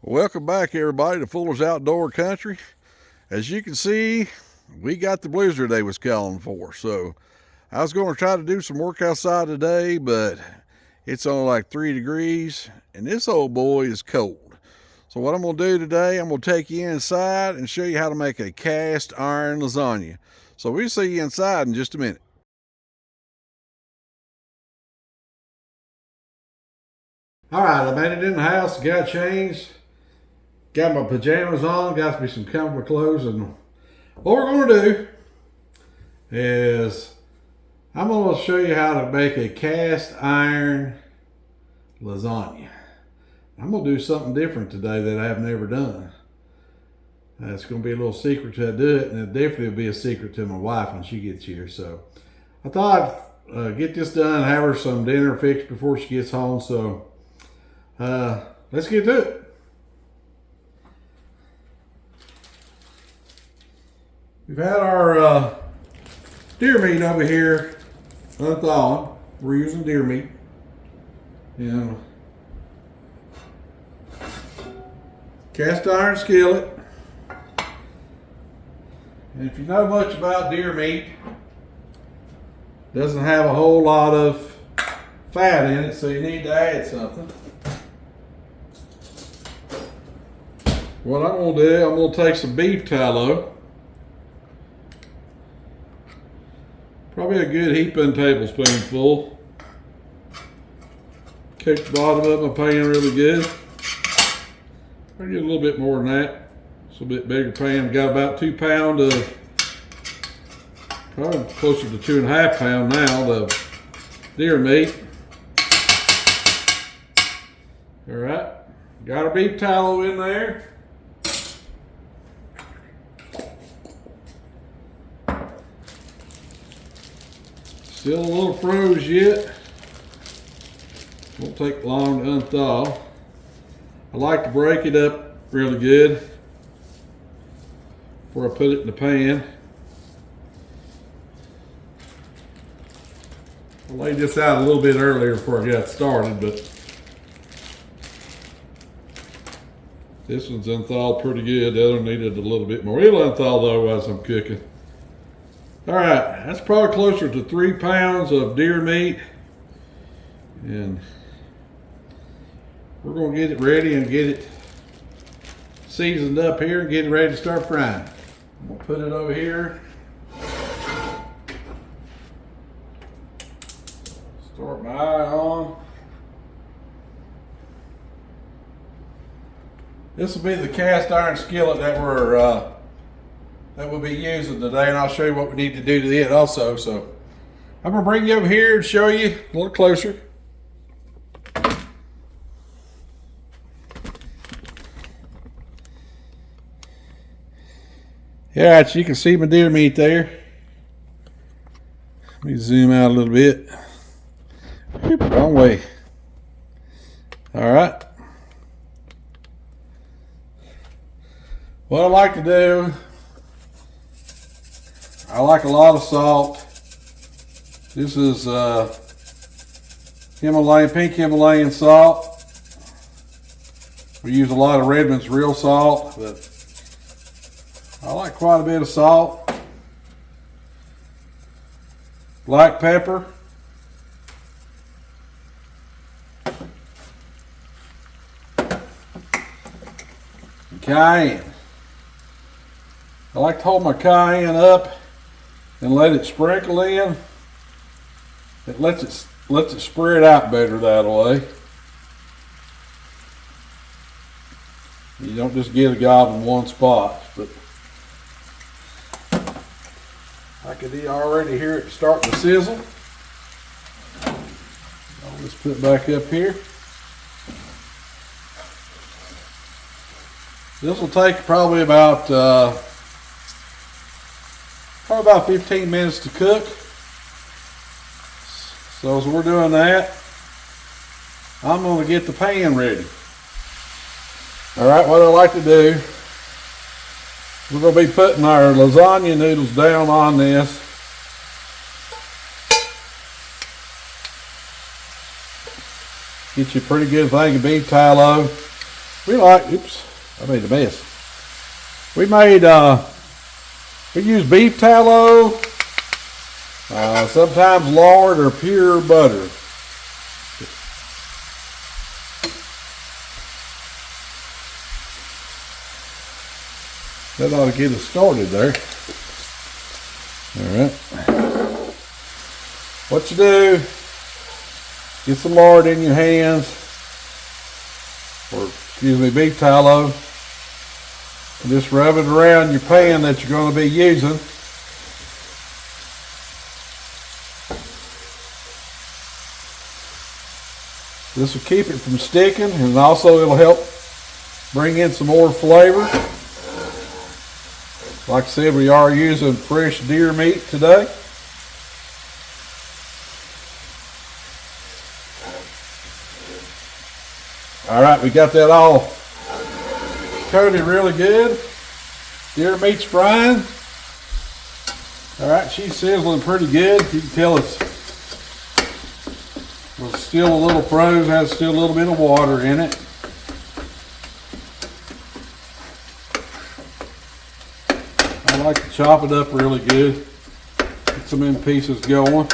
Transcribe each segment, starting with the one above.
Welcome back, everybody, to Fuller's Outdoor Country. As you can see, we got the blizzard they was calling for. So I was going to try to do some work outside today, but it's only like 3 degrees, and this old boy is cold. So what I'm going to do today, I'm going to take you inside and show you how to make a cast iron lasagna. So we'll see you inside in just a minute. All right, I made it in the house, got changed. Got my pajamas on, got me some comfortable clothes, and what we're going to do is I'm going to show you how to make a cast iron lasagna. I'm going to do something different today that I've never done. It's going to be a little secret to how to do it, and it definitely will be a secret to my wife when she gets here. So I thought I'd get this done, have her some dinner fixed before she gets home. So let's get to it. We've had our deer meat over here unthawed. We're using deer meat. And cast iron skillet. And if you know much about deer meat, it doesn't have a whole lot of fat in it, so you need to add something. What I'm going to do, I'm going to take some beef tallow. Probably a good heaping tablespoonful. Coat the bottom of my pan really good. I'll get a little bit more than that. It's a bit bigger pan. Got about 2 pounds of, probably closer to 2.5 pounds now of deer meat. All right, got our beef tallow in there. Still a little froze yet. Won't take long to unthaw. I like to break it up really good before I put it in the pan. I laid this out a little bit earlier before I got started, but this one's unthawed pretty good. The other one needed a little bit more. It'll unthaw though as I'm cooking. All right, that's probably closer to 3 pounds of deer meat. And we're gonna get it ready and get it seasoned up here and get it ready to start frying. I'm gonna put it over here. Start my eye on. This will be the cast iron skillet that we'll be using today, and I'll show you what we need to do to it also. So I'm gonna bring you over here and show you a little closer. Yeah, you can see my deer meat there. Let me zoom out a little bit. Oop, wrong way. All right. What I like to do, I like a lot of salt. This is pink Himalayan salt. We use a lot of Redmond's real salt, but I like quite a bit of salt. Black pepper. And cayenne. I like to hold my cayenne up and let it sprinkle in. It lets it spread out better that way. You don't just get a gob in one spot. But I can already hear it starting to sizzle. I'll just put it back up here. This will take probably about 15 minutes to cook. So as we're doing that, I'm going to get the pan ready. All right, what I like to do, we're going to be putting our lasagna noodles down on this. Get you a pretty good thing of beef tallow. We like, oops, I made a mess. We use beef tallow, sometimes lard or pure butter. That ought to get us started there. All right. What you do, get some lard in your hands, or excuse me, beef tallow, and just rub it around your pan that you're going to be using. This will keep it from sticking, and also it'll help bring in some more flavor. Like I said, we are using fresh deer meat today. All right, we got that all coated really good. Deer meat's frying. All right, she's sizzling pretty good. You can tell it's still a little frozen, has still a little bit of water in it. I like to chop it up really good. Get some in pieces going.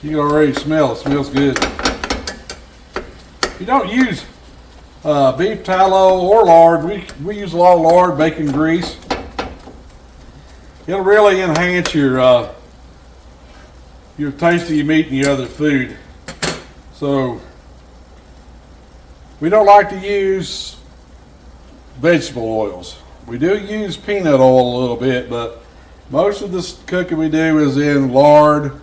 You can already smell it. It smells good. If you don't use beef tallow or lard, we use a lot of lard, bacon grease. It'll really enhance your taste of your meat and your other food. So we don't like to use vegetable oils. We do use peanut oil a little bit, but most of this cooking we do is in lard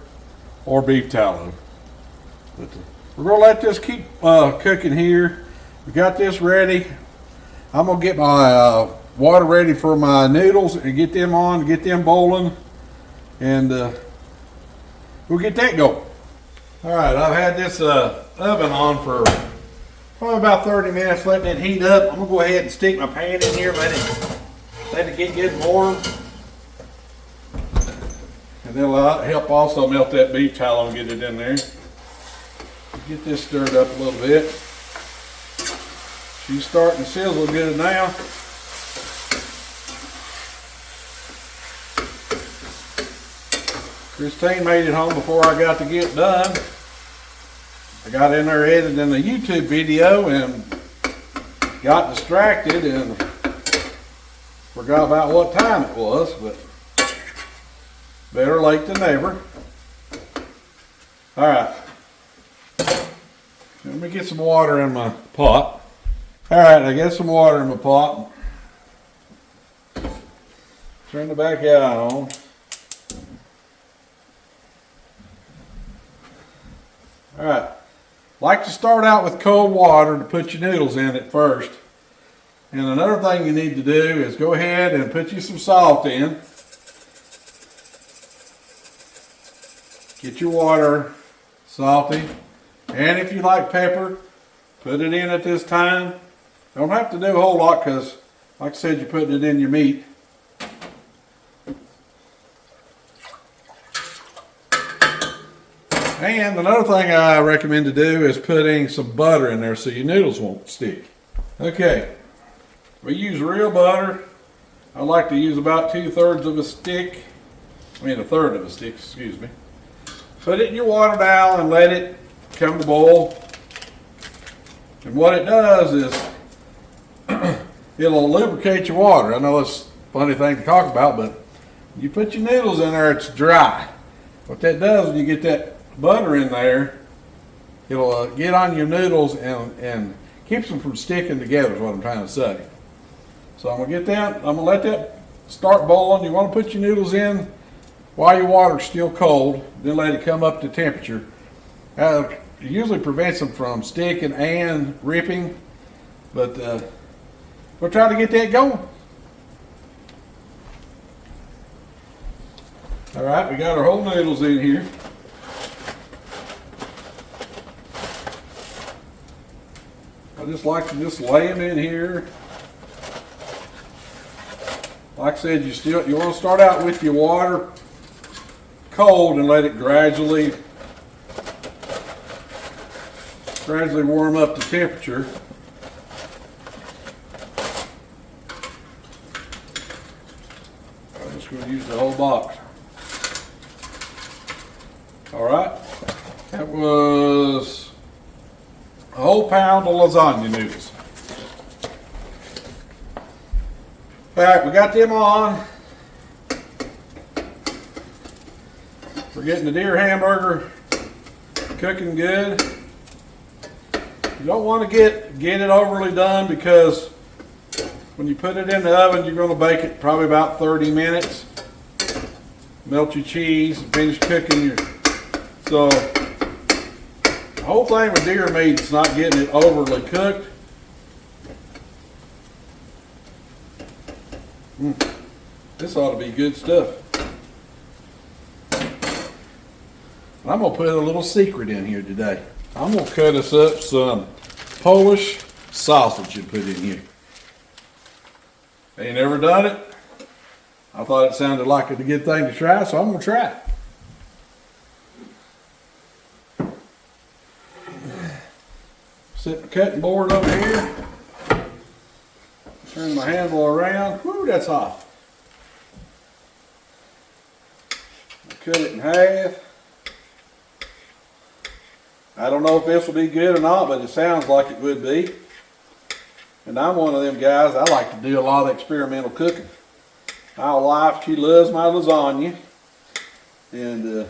or beef tallow. But we're going to let this keep cooking here. We got this ready. I'm going to get my water ready for my noodles and get them on, get them boiling, and we'll get that going. All right, I've had this oven on for probably about 30 minutes, letting it heat up. I'm going to go ahead and stick my pan in here, let it get good and warm. And then it'll help also melt that beef tallow and get it in there. Get this stirred up a little bit. She's starting to sizzle good now. Christine made it home before I got to get done. I got in there editing a YouTube video and got distracted and forgot about what time it was, but better late than never. All right. Let me get some water in my pot. All right, I got some water in my pot. Turn the back out on. All right, like to start out with cold water to put your noodles in at first. And another thing you need to do is go ahead and put you some salt in. Get your water salty. And if you like pepper, put it in at this time. Don't have to do a whole lot because, like I said, you're putting it in your meat. And another thing I recommend to do is putting some butter in there so your noodles won't stick. Okay, we use real butter. I like to use about 2/3 of a stick. I mean, 1/3 of a stick, excuse me. Put it in your water now and let it come to boil. And what it does is it'll lubricate your water. I know it's a funny thing to talk about, but you put your noodles in there, it's dry. What that does when you get that butter in there, it'll get on your noodles and keeps them from sticking together is what I'm trying to say. So I'm going to get that, I'm going to let that start boiling. You want to put your noodles in while your water's still cold, then let it come up to temperature. It usually prevents them from sticking and ripping, but we'll try to get that going. All right, we got our whole noodles in here. I just like to just lay them in here. Like I said, you want to start out with your water cold and let it gradually warm up to temperature. just going to use the whole box. All right. That was a whole pound of lasagna noodles. All right, we got them on. We're getting the deer hamburger cooking good. You don't want to get it overly done, because when you put it in the oven, you're going to bake it probably about 30 minutes. Melt your cheese, finish cooking your. So the whole thing with deer meat is not getting it overly cooked. This ought to be good stuff. I'm going to put a little secret in here today. I'm going to cut us up some Polish sausage and put in here. Ain't never done it. I thought it sounded like a good thing to try, so I'm going to try it. Set the cutting board over here. Turn my handle around. Woo, that's hot. Cut it in half. I don't know if this will be good or not, but it sounds like it would be. And I'm one of them guys, I like to do a lot of experimental cooking. My wife, she loves my lasagna. And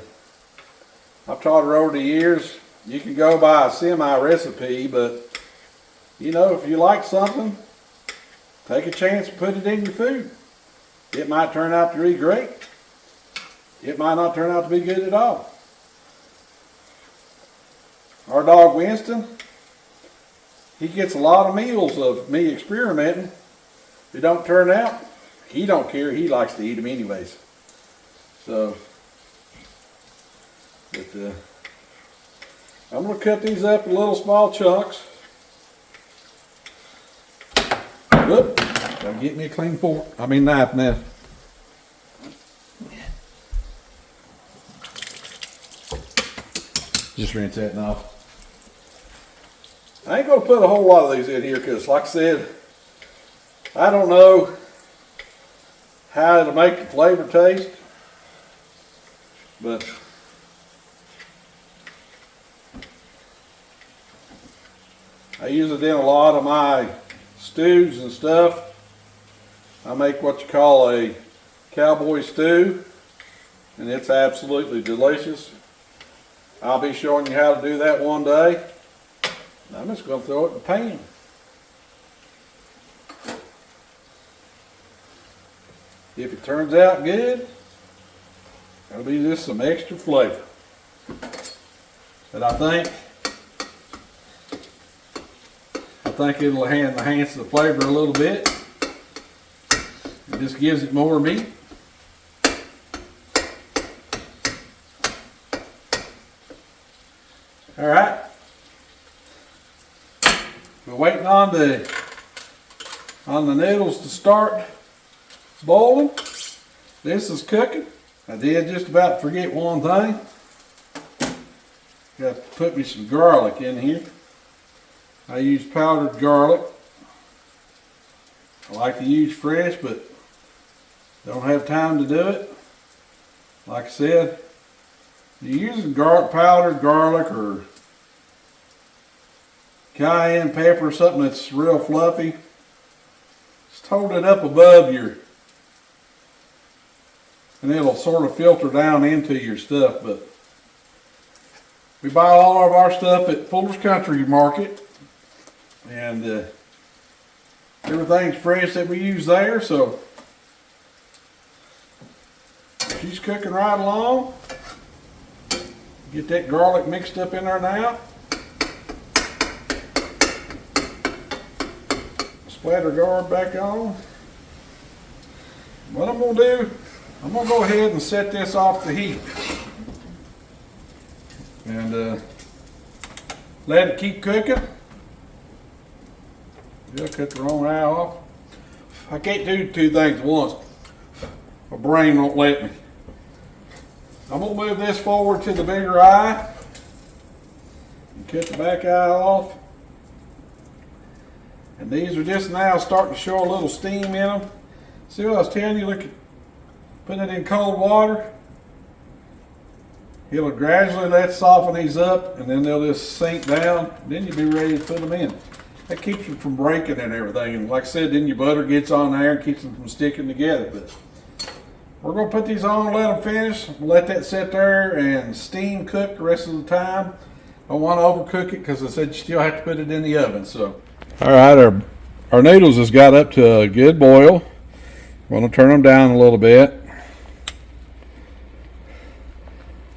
I've taught her over the years, you can go by a semi-recipe, but you know, if you like something, take a chance and put it in your food. It might turn out to be great. It might not turn out to be good at all. Our dog Winston, he gets a lot of meals of me experimenting. If it don't turn out, he don't care. He likes to eat them anyways. So, but I'm going to cut these up in little small chunks. Whoop, gotta get me a clean fork. I mean knife now. Just rinse that off. I ain't going to put a whole lot of these in here because, like I said, I don't know how it'll make the flavor taste, but I use it in a lot of my stews and stuff. I make what you call a cowboy stew, and it's absolutely delicious. I'll be showing you how to do that one day. I'm just going to throw it in the pan. If it turns out good, that'll be just some extra flavor. But I think it'll enhance the flavor a little bit. It just gives it more meat. All right. We're waiting on the noodles to start boiling. This is cooking. I did just about forget one thing. Got to put me some garlic in here. I use powdered garlic. I like to use fresh, but don't have time to do it. Like I said, you're using powdered garlic or cayenne pepper, something that's real fluffy. Just hold it up above and it'll sort of filter down into your stuff. But we buy all of our stuff at Fuller's Country Market, and everything's fresh that we use there. So she's cooking right along. Get that garlic mixed up in there now. Splatter guard back on. What I'm going to do, I'm going to go ahead and set this off the heat. And let it keep cooking. I'll cut the wrong eye off. I can't do two things at once. My brain won't let me. I'm going to move this forward to the bigger eye. And cut the back eye off. And these are just now starting to show a little steam in them. See what I was telling you? Look, putting it in cold water. It'll gradually let soften these up, and then they'll just sink down. Then you'll be ready to put them in. That keeps them from breaking and everything. And like I said, then your butter gets on there and keeps them from sticking together. But we're going to put these on and let them finish. We'll let that sit there and steam cook the rest of the time. Don't want to overcook it because I said you still have to put it in the oven. So, all right, our noodles has got up to a good boil. We're going to turn them down a little bit.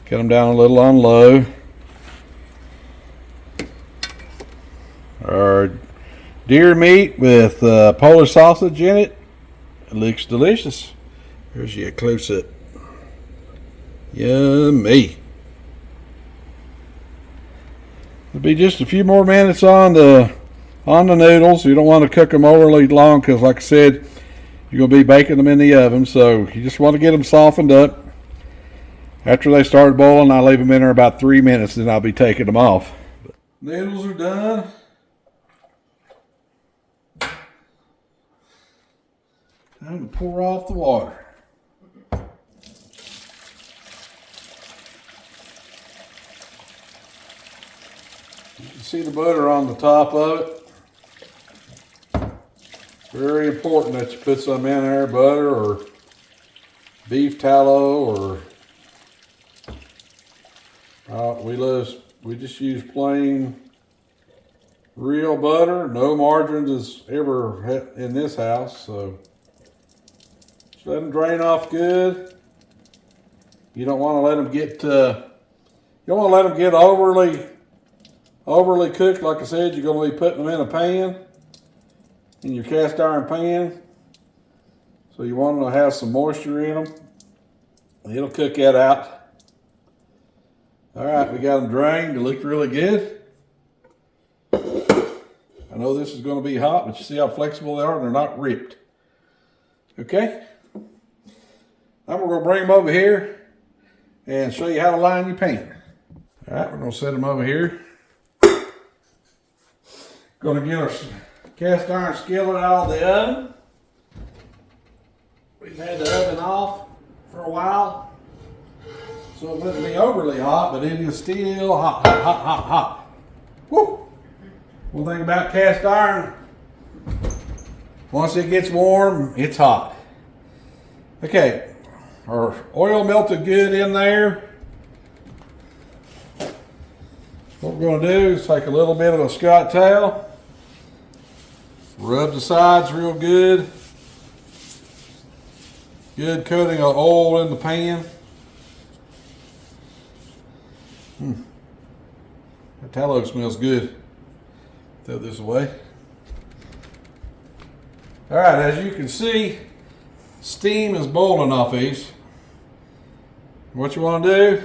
Get them down a little on low. Our deer meat with Polish sausage in it. It looks delicious. Here's your close up. Yummy. It'll be just a few more minutes on the noodles. You don't want to cook them overly long because, like I said, you're going to be baking them in the oven. So you just want to get them softened up. After they start boiling, I'll leave them in there about 3 minutes, then I'll be taking them off. Noodles are done. Time to pour off the water. You can see the butter on the top of it. Very important that you put some in there, butter or beef tallow or we just use plain real butter. No margarines is ever in this house, so just let them drain off good. You don't want to let them get overly cooked. Like I said, you're going to be putting them in a pan, in your cast iron pan. So you want them to have some moisture in them. It'll cook that out. All right, we got them drained. They look really good. I know this is going to be hot, but you see how flexible they are? They're not ripped. Okay? Now we're going to bring them over here and show you how to line your pan. All right, we're going to set them over here. Going to get our cast iron skillet out of the oven. We've had the oven off for a while, so it wouldn't be overly hot, but it is still hot, hot, hot, hot, hot. Woo! One thing about cast iron, once it gets warm, it's hot. Okay, our oil melted good in there. What we're going to do is take a little bit of a Scott towel, rub the sides real good. Good coating of oil in the pan. That tallow smells good. Throw this away. All right, as you can see, steam is boiling off these. What you want to do,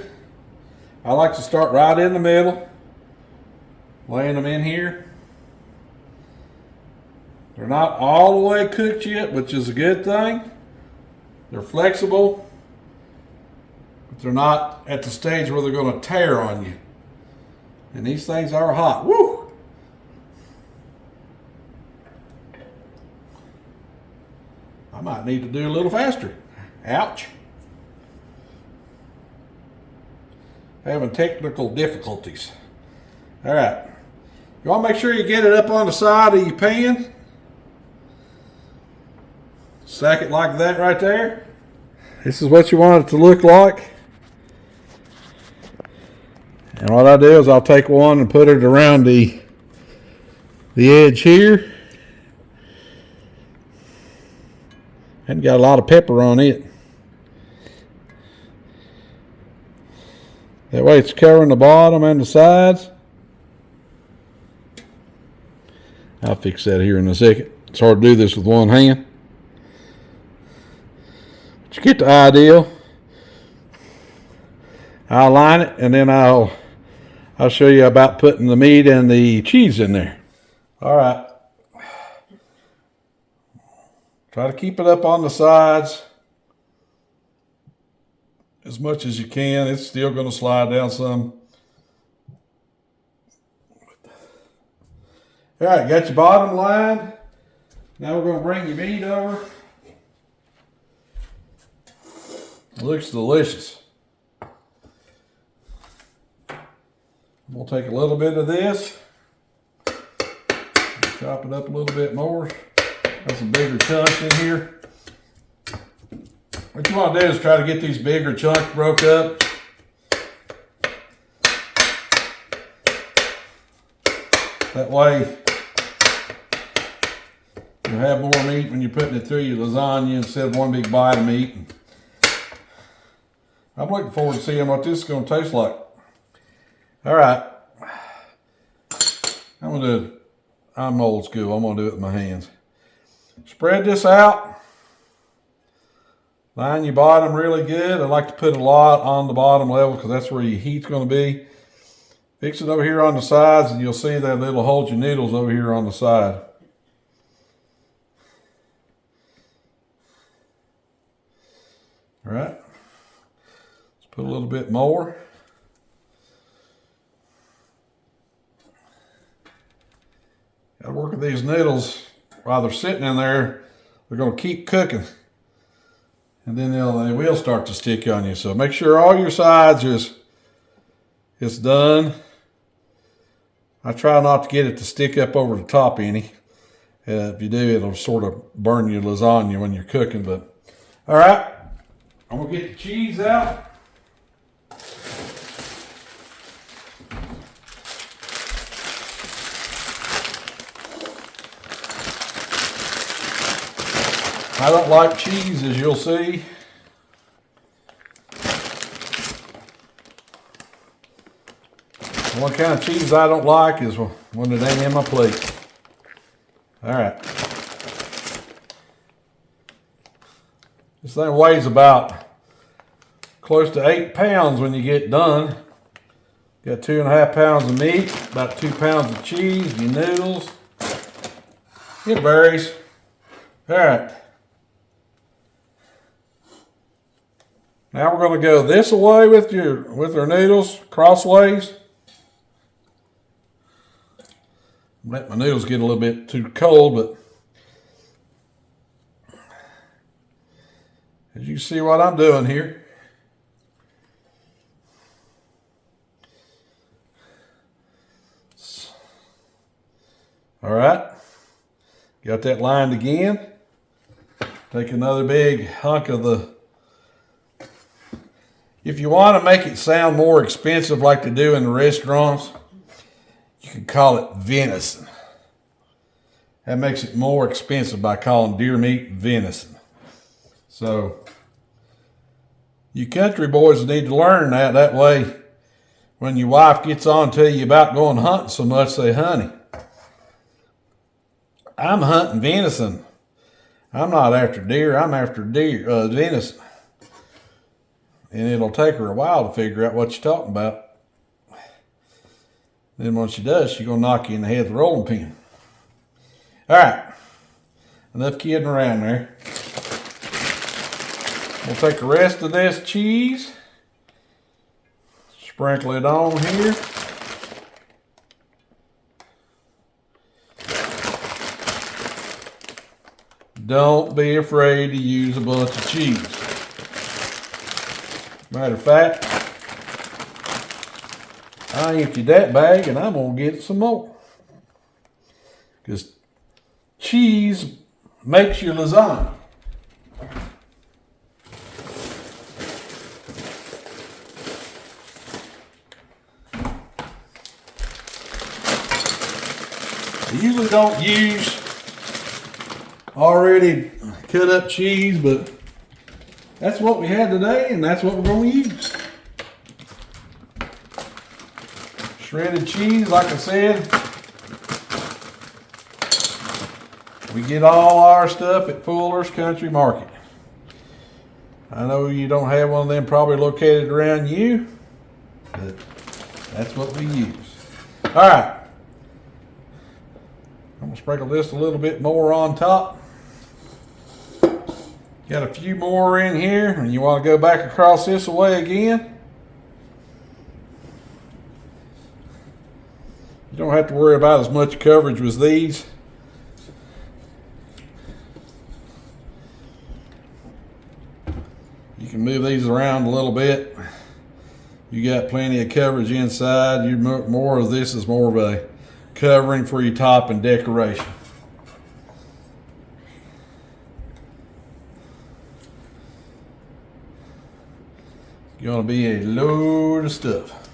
I like to start right in the middle, laying them in here. They're not all the way cooked yet, which is a good thing. They're flexible, but they're not at the stage where they're going to tear on you. And these things are hot. Woo! I might need to do a little faster. Ouch. Having technical difficulties. All right. You want to make sure you get it up on the side of your pan. Stack it like that right there. This is what you want it to look like. And what I do is I'll take one and put it around the edge here. And got a lot of pepper on it. That way it's covering the bottom and the sides. I'll fix that here in a second. It's hard to do this with one hand. But you get the idea. I'll line it and then I'll show you about putting the meat and the cheese in there. All right. Try to keep it up on the sides as much as you can. It's still going to slide down some. All right, got your bottom lined. Now we're going to bring your meat over. It looks delicious. We'll take a little bit of this, chop it up a little bit more. Got some bigger chunks in here. What you want to do is try to get these bigger chunks broke up. That way you have more meat when you're putting it through your lasagna instead of one big bite of meat. I'm looking forward to seeing what this is going to taste like. All right. I'm old school. I'm going to do it with my hands. Spread this out. Line your bottom really good. I like to put a lot on the bottom level because that's where your heat's going to be. Fix it over here on the sides and you'll see that it'll hold your noodles over here on the side. All right. Let's put a little bit more. Got to work with these noodles while they're sitting in there. They're going to keep cooking. And then they will start to stick on you. So make sure all your sides is done. I try not to get it to stick up over the top any. If you do, it'll sort of burn your lasagna when you're cooking. But all right, I'm going to get the cheese out. I don't like cheese, as you'll see. One kind of cheese I don't like is when it ain't in my plate. All right. This thing weighs about close to 8 pounds when you get done. Got 2.5 pounds of meat, about 2 pounds of cheese, your noodles. It varies. All right. Now we're going to go this way with our noodles, crossways. Let my noodles get a little bit too cold, but as you see what I'm doing here. All right, got that lined again. Take another big hunk of the, if you want to make it sound more expensive like they do in the restaurants, you can call it venison. That makes it more expensive by calling deer meat venison. So you country boys need to learn that. That way, when your wife gets on to you about going hunting so much, say, honey, I'm hunting venison. I'm not after deer, I'm after venison. And it'll take her a while to figure out what you're talking about. Then when she does, she's going to knock you in the head with a rolling pin. All right. Enough kidding around there. We'll take the rest of this cheese. Sprinkle it on here. Don't be afraid to use a bunch of cheese. Matter of fact, I emptied that bag and I'm going to get some more. Because cheese makes your lasagna. I usually don't use already cut up cheese, but that's what we had today and that's what we're going to use. Shredded cheese, like I said. We get all our stuff at Fuller's Country Market. I know you don't have one of them probably located around you, but that's what we use. All right. I'm going to sprinkle this a little bit more on top. Got a few more in here, and you want to go back across this way again. You don't have to worry about as much coverage with these. You You can move these around a little bit. You got plenty of coverage inside. More of this is more of a covering for your top and decoration. Gonna be a load of stuff.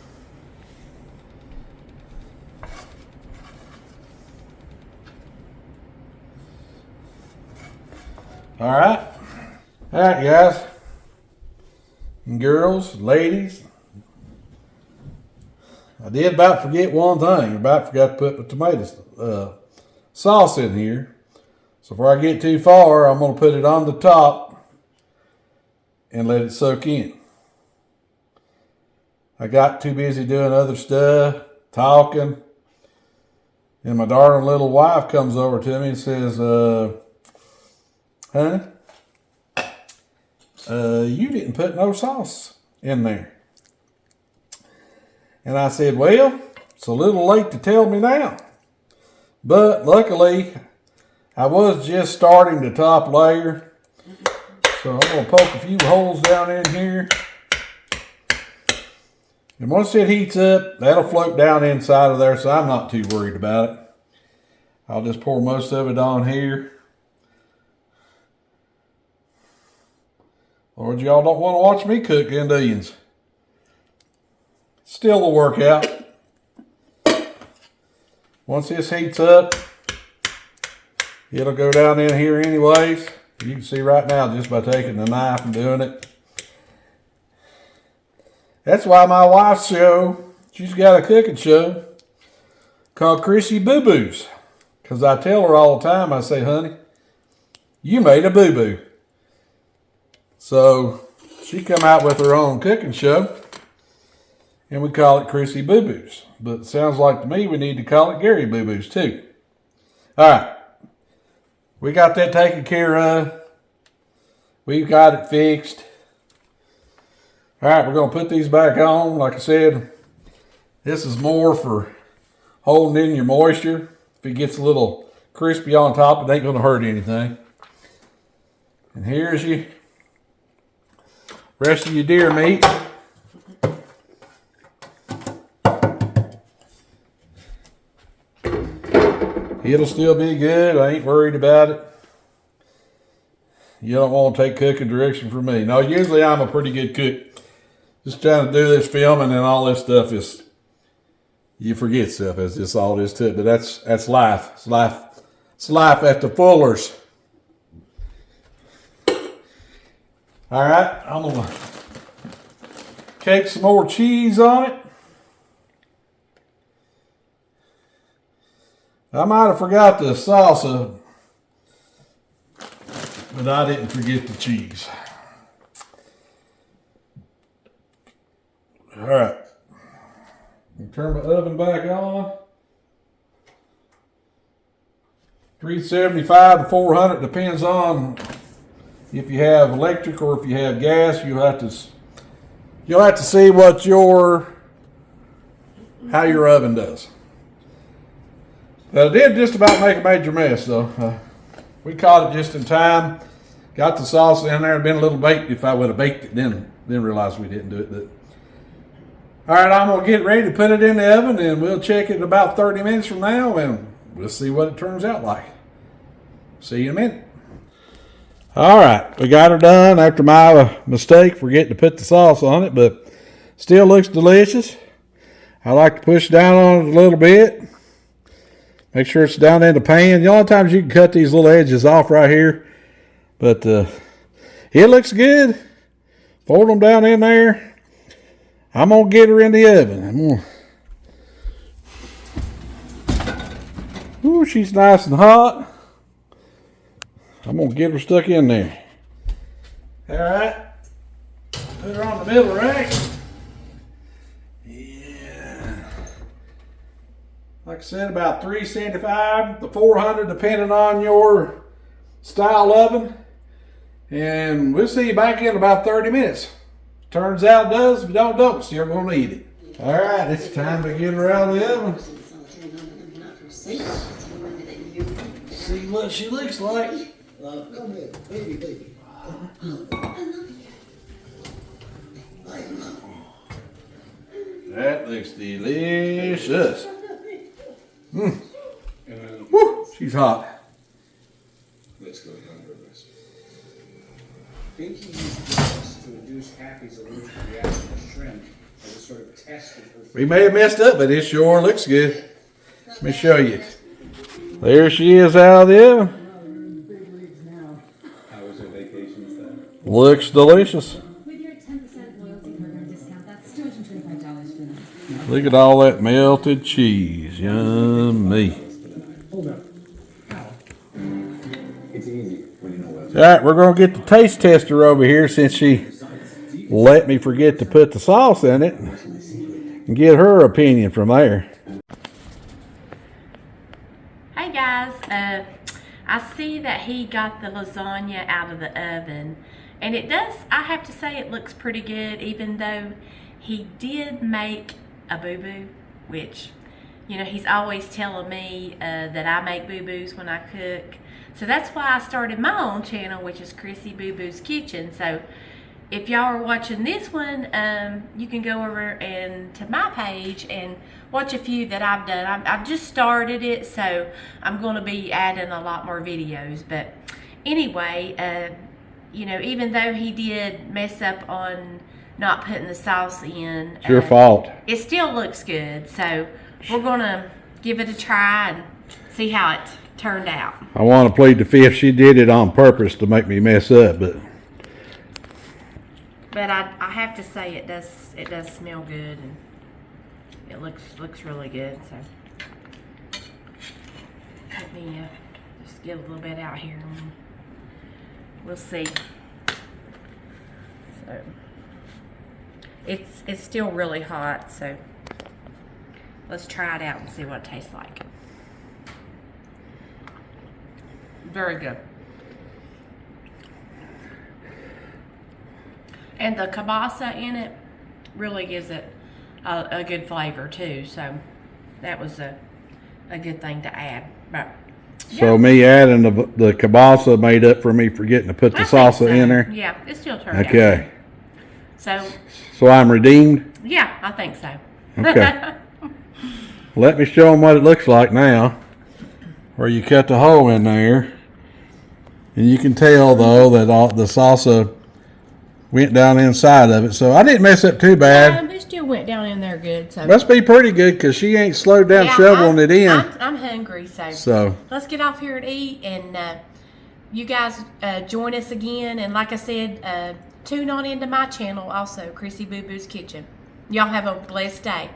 All right, guys and girls, ladies. I did about forget one thing. About forgot to put the tomato sauce in here. So before I get too far, I'm gonna put it on the top and let it soak in. I got too busy doing other stuff, talking, and my darling little wife comes over to me and says, honey, you didn't put no sauce in there. And I said, well, it's a little late to tell me now. But luckily, I was just starting the top layer. So I'm going to poke a few holes down in here. And once it heats up, that'll float down inside of there, so I'm not too worried about it. I'll just pour most of it on here. Lord, y'all don't want to watch me cook onions. Still a workout. Once this heats up, it'll go down in here anyways. You can see right now just by taking the knife and doing it. That's why my wife's show, she's got a cooking show called Chrissy Boo Boos. Because I tell her all the time, I say, honey, you made a boo-boo. So she come out with her own cooking show, and we call it Chrissy Boo Boos. But it sounds like to me we need to call it Garry Boo Boos too. All right. We got that taken care of. We've got it fixed. All right, we're going to put these back on. Like I said, this is more for holding in your moisture. If it gets a little crispy on top, it ain't going to hurt anything. And here's your rest of your deer meat. It'll still be good. I ain't worried about it. You don't want to take cooking direction from me. No, usually I'm a pretty good cook. Just trying to do this filming and all this stuff is, you forget stuff. It's just all this to it. But that's life. It's life. It's life at the Fullers. All right, I'm gonna cake some more cheese on it. I might have forgot the salsa, but I didn't forget the cheese. All right, turn my oven back on. 375 to 400 depends on if you have electric or if you have gas. You'll have to see what how your oven does. I did just about make a major mess though. We caught it just in time. Got the sauce in there. It'd been a little baked if I would have baked it, then realized we didn't do it. But all right, I'm gonna get ready to put it in the oven, and we'll check it about 30 minutes from now, and we'll see what it turns out like. See you in a minute. All right, we got her done after my mistake forgetting to put the sauce on it, but still looks delicious. I like to push down on it a little bit. Make sure it's down in the pan. The only times you can cut these little edges off right here, but it looks good. Fold them down in there. I'm gonna get her in the oven. Ooh, she's nice and hot. I'm gonna get her stuck in there. All right, put her on the middle rack. Yeah, like I said, about 375 to 400, depending on your style oven. And we'll see you back in about 30 minutes. Turns out it does. If you don't, still gonna eat it. All right, it's time to get her out of the oven. See what she looks like. Go ahead, baby. That looks delicious. Mm. Woo, she's hot. Let's go down to this. Binky used this to induce Happy's allergic reaction to shrimp as a sort of test of her. We may have messed up, but it sure looks good. Let me show you. There she is out of the oven. How was her vacation stuff? Looks delicious. With your 10% loyalty program discount, that's $225 for them. Look at all that melted cheese. Yummy. Hold up. How? It's easy when you know what. All right, we're going to get the taste tester over here since she let me forget to put the sauce in it and get her opinion from there. Hey guys, I see that he got the lasagna out of the oven, and it does, I have to say, it looks pretty good, even though he did make a boo-boo, which, you know, he's always telling me that I make boo-boos when I cook. So that's why I started my own channel, which is Chrissy Boo Boo's Kitchen. So if y'all are watching this one, you can go over and to my page and watch a few that I've done. I've just started it, so I'm going to be adding a lot more videos. But anyway, you know, even though he did mess up on not putting the sauce in, It's your fault. it still looks good. So we're going to give it a try and see how it turned out. I want to plead the fifth. She did it on purpose to make me mess up, but I have to say it does smell good, and it looks really good. So let me just get a little bit out here, and we'll see. So it's still really hot, so let's try it out and see what it tastes like. Very good. And the kielbasa in it really gives it a good flavor too. So that was a good thing to add. But so me adding the kielbasa made up for me forgetting to put the salsa in there. Yeah, it still turned out. Okay. So I'm redeemed. yeah, I think so. Okay. Let me show them what it looks like now. Where you cut the hole in there, and you can tell though that all the salsa went down inside of it, so I didn't mess up too bad. It still went down in there good. So Must be pretty good because she ain't slowed down shoveling it in. I'm hungry, so let's get off here and eat, and you guys join us again. And like I said, tune on into my channel also, Chrissy Boo Boo's Kitchen. Y'all have a blessed day.